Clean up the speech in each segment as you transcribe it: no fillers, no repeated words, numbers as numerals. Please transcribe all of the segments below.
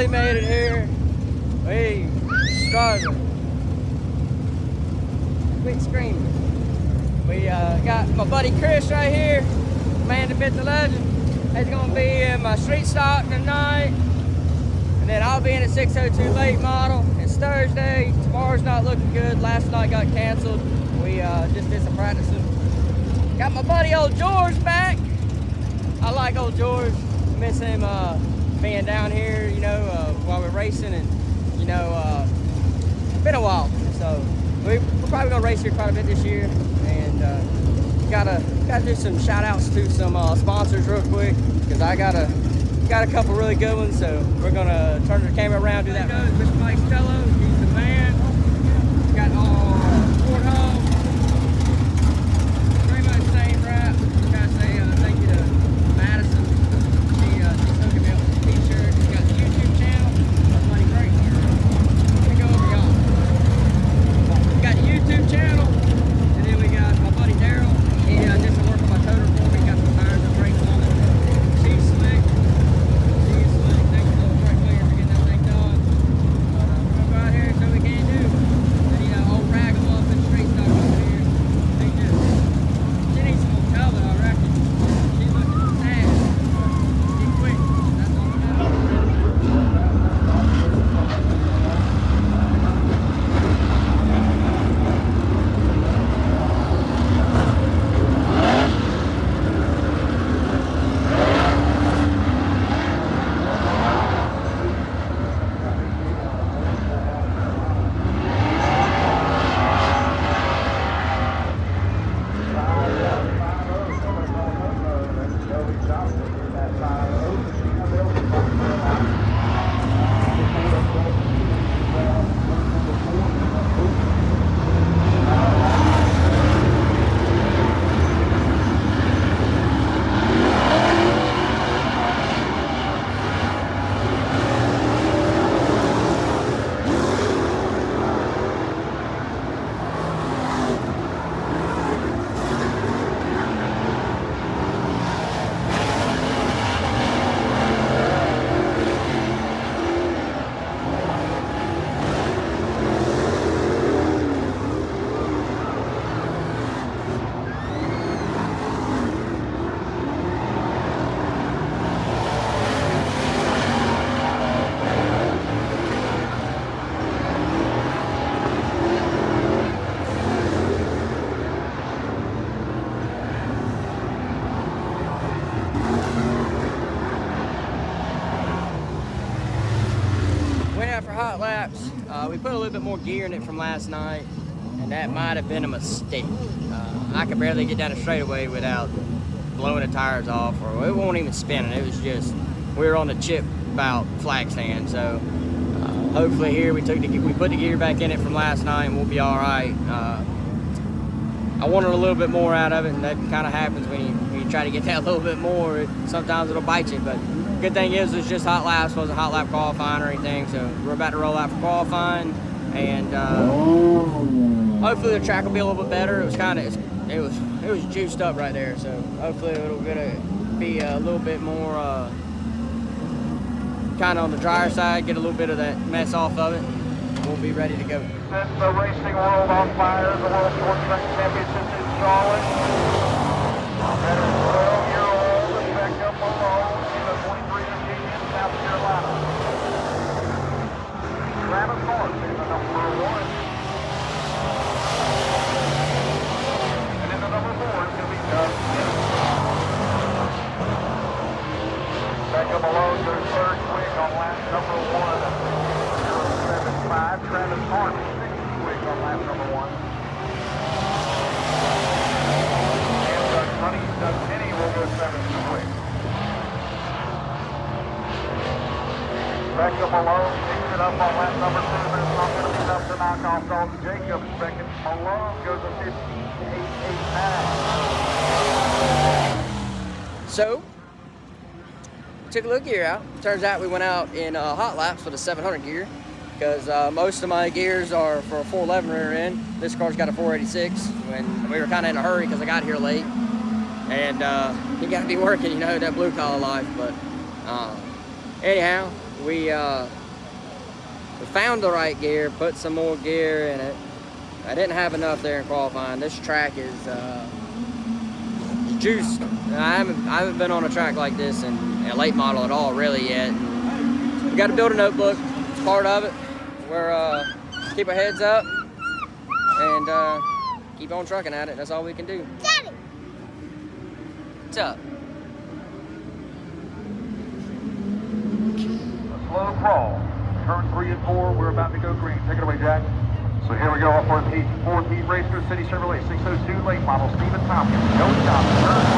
made it here. We struggled. Quit screaming. We got my buddy Chris right here, man that bit the legend. He's gonna be in my street stock tonight. And then I'll be in a 602 late model. It's Thursday. Tomorrow's not looking good. Last night got canceled. We just did some practicing. Got my buddy old George back. I like old George. Miss him being down here, you know, while we're racing, and you know, been a while. So we're probably gonna race here quite a bit this year, and gotta do some shout outs to some sponsors real quick, because I got a couple really good ones. So we're gonna turn the camera around, do that. There goes Mr. Mike Stello. He's the man. Got all Fort Home. Pretty much same wrap. Gotta say thank you to Madison. She's hooking me up with a t-shirt. She's got the YouTube channel. That's money great. Let me go over y'all. We got the YouTube channel, and then we got my buddy Daryl. He did some work on my toter for me. Got some tires and brakes on it. She's slick. She's slick. Thanks to those brake players for getting that thing done. But we're gonna go out here and see what we can do. And you know, old rag them up in straight stock over here. She needs some more color, I reckon. She's looking sad. Get quick. That's all we got. For hot laps, we put a little bit more gear in it from last night, and that might have been a mistake. I could barely get down the straightaway without blowing the tires off, or it won't even spinning. It was just, we were on the chip about flag stand. So hopefully here we put the gear back in it from last night, and we'll be all right. I wanted a little bit more out of it, and that kind of happens when you try to get that a little bit more. Sometimes it'll bite you, but good thing is it's just hot laps. Wasn't hot lap qualifying or anything, so we're about to roll out for qualifying, and hopefully the track will be a little bit better. It was juiced up right there, so hopefully it'll be a little bit more kind of on the drier side, get a little bit of that mess off of it, and we'll be ready to go. The racing world on fire. The World Short Track Championship is Charlotte. Veteran 12-year-old Rebecca Malone in the 23 Virginia, South Carolina. Travis North in the number 1. And in the number 4 is going to be Doug Smith. Rebecca Malone goes third quick on lap number 1. 075. Travis North quick on lap number 1. And Doug Penny will go 7th quick. Rebecca Malone picks it up on lap number 2, but it's not going to be enough to knock off Dalton Jacobs. Second, Malone goes a 15.889. So, took a little gear out. Turns out we went out in hot laps with a 700 gear, because most of my gears are for a 411 rear end. This car's got a 486, when we were kind of in a hurry because I got here late. And you got to be working, you know, that blue collar life. But anyhow, we We found the right gear, put some more gear in it. I didn't have enough there in qualifying. This track is juiced. I haven't been on a track like this in a late model at all really yet. We got to build a notebook. It's part of it. We're keep our heads up and keep on trucking at it. That's all we can do. Daddy! What's up? A slow crawl. Turn 3 and 4, we're about to go green. Take it away, Jack. So here we go, our fourth heat race through City Chevrolet 602 late model, Stephen Tompkins, Joey Johnson, turn 1.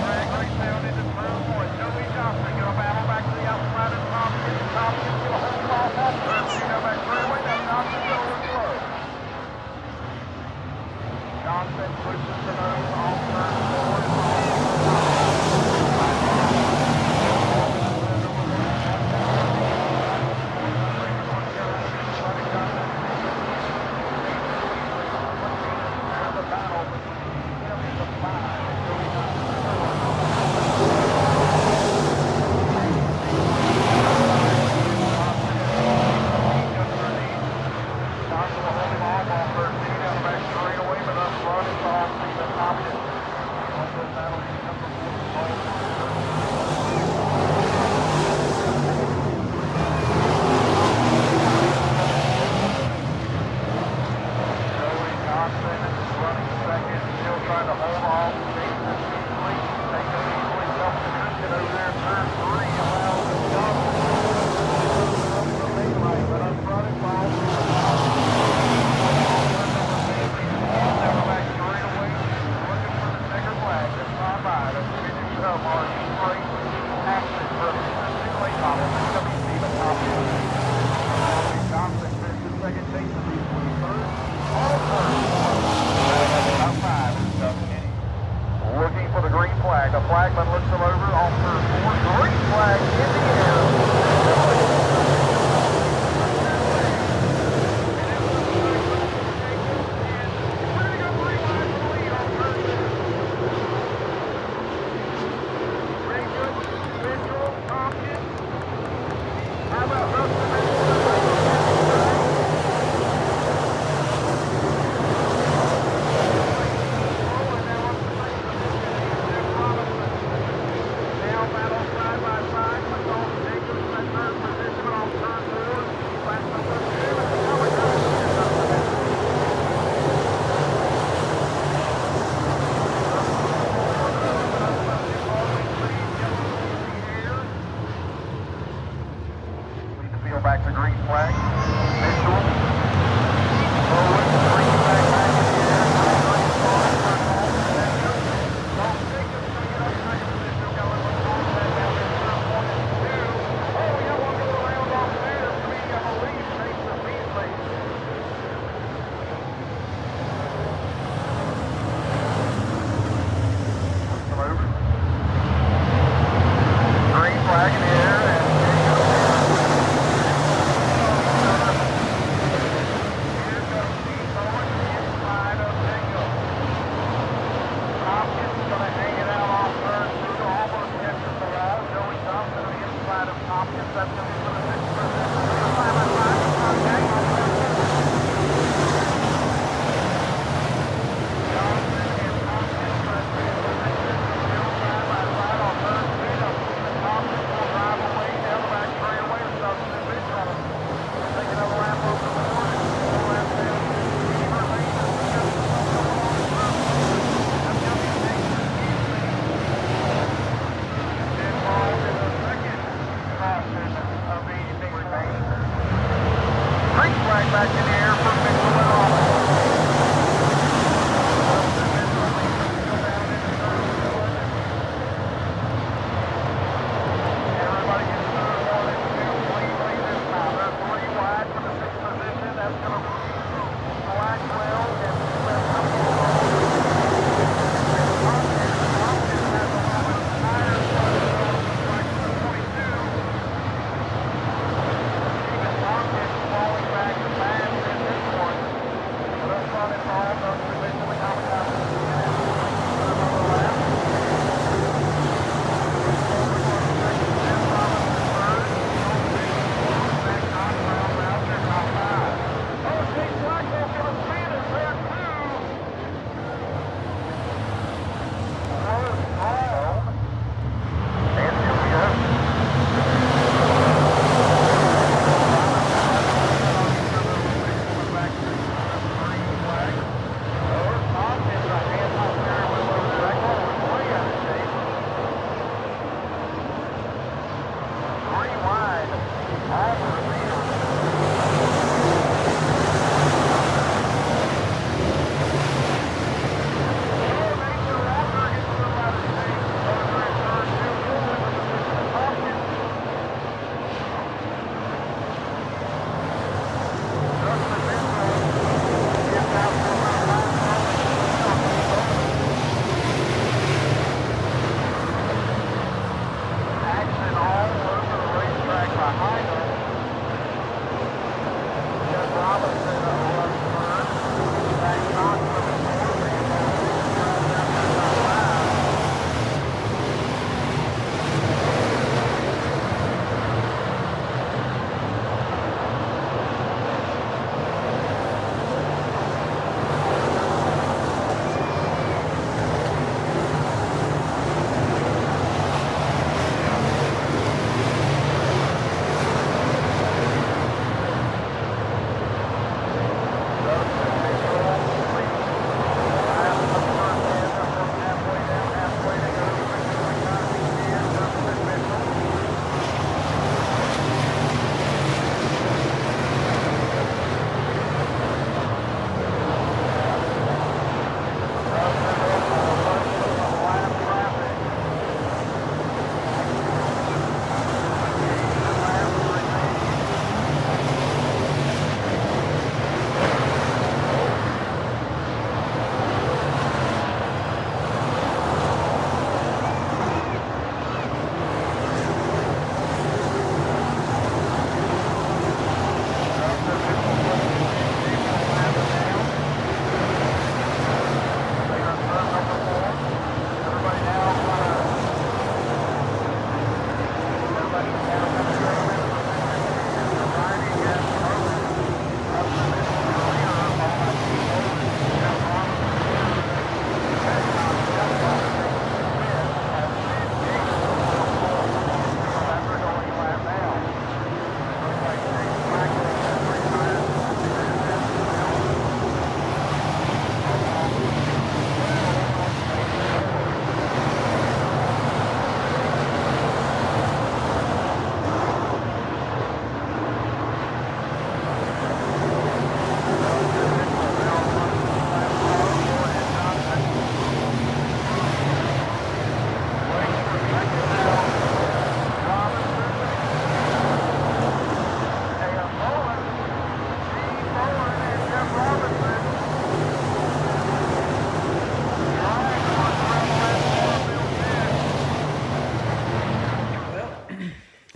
Drag race down into turn 1. Joey Johnson, gonna battle back to the outside of Tompkins. Tompkins gonna hold off on turn 2, go back straightaway, now Johnson going slow. Johnson pushes the nose off turn 4. Looking for the green flag. The flagman looks him over on turn 4. Green flag in the air. Back to green flag. Mitchell. Forward, green flag back in the air. Green flag, Long Jacobs taking up second position. Got a little more that down there. Turn 1 and 2. Oh, we got one going around off there. To me, I believe, takes the lead lane. Come over. Green flag in the air and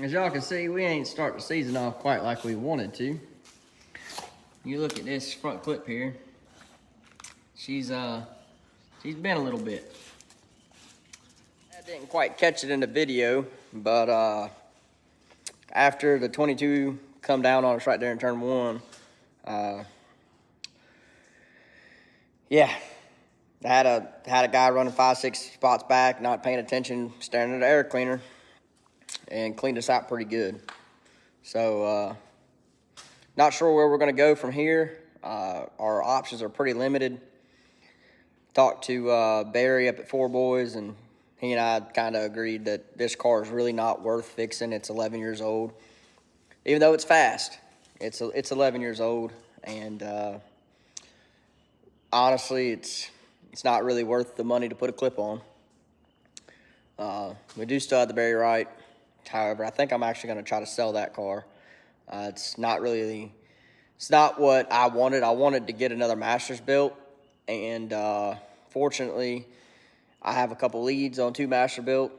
As y'all can see, we ain't start the season off quite like we wanted to. You look at this front clip here. She's been a little bit. I didn't quite catch it in the video, but after the 22 come down on us right there in turn one, yeah, I had a guy running 5-6 spots back, not paying attention, staring at the air cleaner, and cleaned us out pretty good. So not sure where we're going to go from here. Our options are pretty limited. Talked to Barry up at Four Boys, and he and I kind of agreed that this car is really not worth fixing. It's 11 years old. Even though it's fast, it's 11 years old, and honestly, it's not really worth the money to put a clip on. We do still have the Barry Wright. However, I think I'm actually going to try to sell that car. It's not what I wanted. I wanted to get another Masters built, and fortunately, I have a couple leads on 2 Master built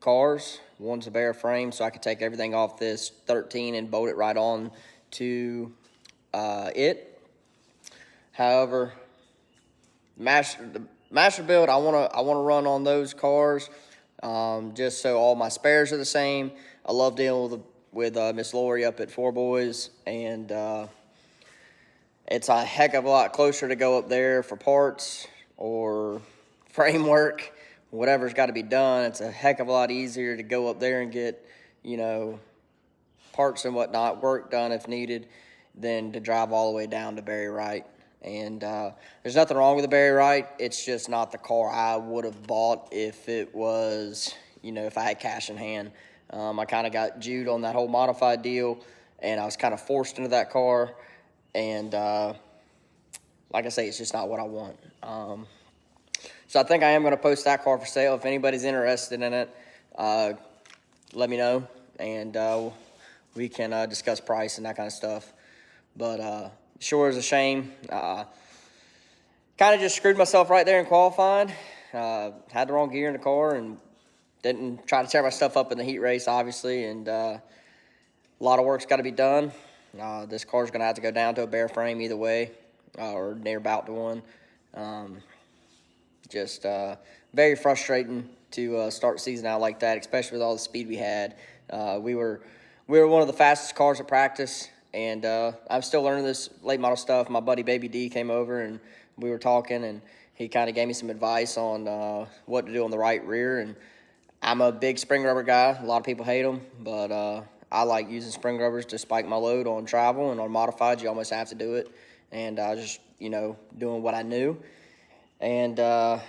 cars. One's a bare frame, so I could take everything off this 13 and bolt it right on to it. However, the Master build, I wanna run on those cars, just so all my spares are the same. I love dealing with Miss Lori up at Four Boys, and it's a heck of a lot closer to go up there for parts or framework, whatever's got to be done. It's a heck of a lot easier to go up there and get, parts and whatnot, work done if needed, than to drive all the way down to Barry Wright. And there's nothing wrong with the Barry Wright. It's just not the car I would have bought if it was, if I had cash in hand. I kind of got Jude on that whole modified deal, and I was kind of forced into that car. And like I say, it's just not what I want. So I think I am going to post that car for sale. If anybody's interested in it, let me know, and we can discuss price and that kind of stuff. But sure is a shame. Kind of just screwed myself right there in qualifying. Had the wrong gear in the car and didn't try to tear my stuff up in the heat race, obviously. And a lot of work's got to be done. This car's going to have to go down to a bare frame either way, or near about to one. Just very frustrating to start the season out like that, especially with all the speed we had. We were one of the fastest cars at practice, and I'm still learning this late model stuff. My buddy Baby D came over, and we were talking, and he kind of gave me some advice on what to do on the right rear. And I'm a big spring rubber guy. A lot of people hate them, but I like using spring rubbers to spike my load on travel, and on modified, you almost have to do it. And I just, doing what I knew. And on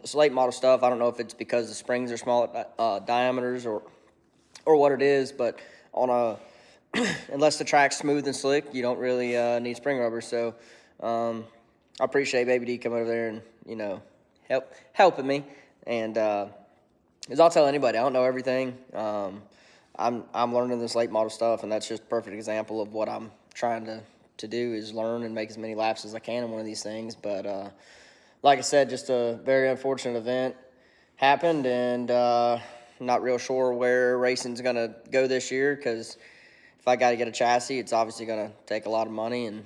this late model stuff, I don't know if it's because the springs are small diameters or what it is, but on unless the track's smooth and slick, you don't really need spring rubber. So I appreciate Baby D coming over there and helping me. And as I'll tell anybody, I don't know everything. I'm learning this late model stuff, and that's just a perfect example of what I'm trying to do, is learn and make as many laps as I can in one of these things. But like I said, just a very unfortunate event happened, and not real sure where racing's going to go this year, because if I got to get a chassis, it's obviously going to take a lot of money, and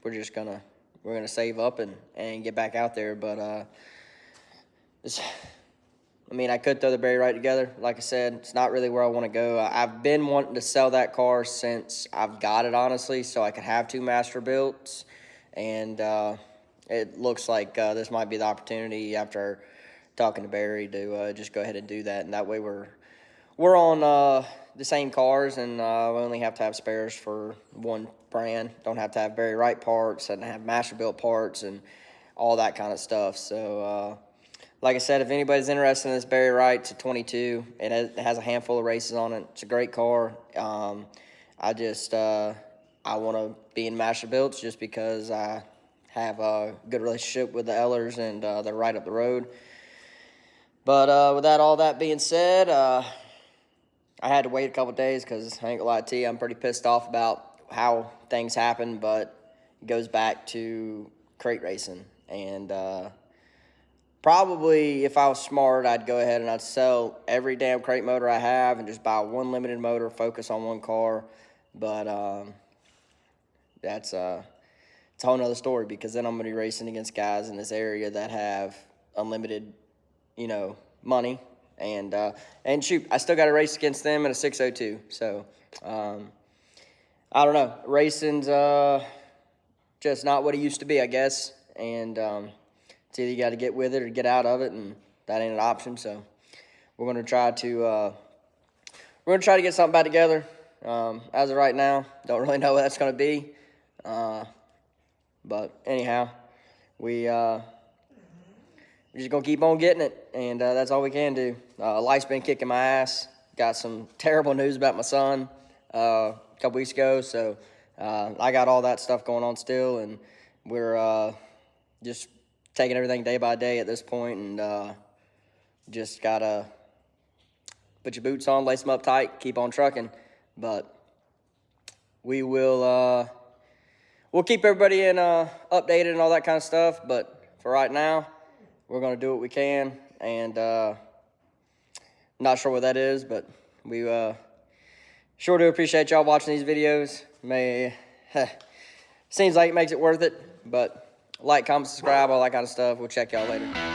we're going to save up and get back out there. But I could throw the Barry Wright together. Like I said, it's not really where I want to go. I've been wanting to sell that car since I've got it, honestly, so I could have 2 Master builds, and it looks like this might be the opportunity after talking to Barry to just go ahead and do that. And that way we're on the same cars, and we only have to have spares for one brand. Don't have to have Barry Wright parts, and have Master built parts and all that kind of stuff. So like I said, if anybody's interested in this Barry Wright, it's a 22. It has a handful of races on it. It's a great car. I want to be in Master builds just because I have a good relationship with the Ellers, and they're right up the road. But with all that being said, I had to wait a couple days because I ain't gonna lie to you, I'm pretty pissed off about how things happen, but it goes back to crate racing. And probably if I was smart, I'd go ahead and I'd sell every damn crate motor I have and just buy one limited motor, focus on one car. But that's it's a whole nother story, because then I'm going to be racing against guys in this area that have unlimited, money. And shoot, I still got to race against them in a 602. So, I don't know. Racing's just not what it used to be, I guess. And it's either you got to get with it or get out of it, and that ain't an option. So we're going to try to get something back together. As of right now, don't really know what that's going to be. But anyhow, we're just going to keep on getting it, and that's all we can do. Life's been kicking my ass. Got some terrible news about my son a couple weeks ago, so I got all that stuff going on still, and we're just taking everything day by day at this point, and just got to put your boots on, lace them up tight, keep on trucking. But we'll keep everybody updated and all that kind of stuff, but for right now, we're going to do what we can, and not sure what that is, but we sure do appreciate y'all watching these videos. Seems like it makes it worth it, but like, comment, subscribe, all that kind of stuff. We'll check y'all later.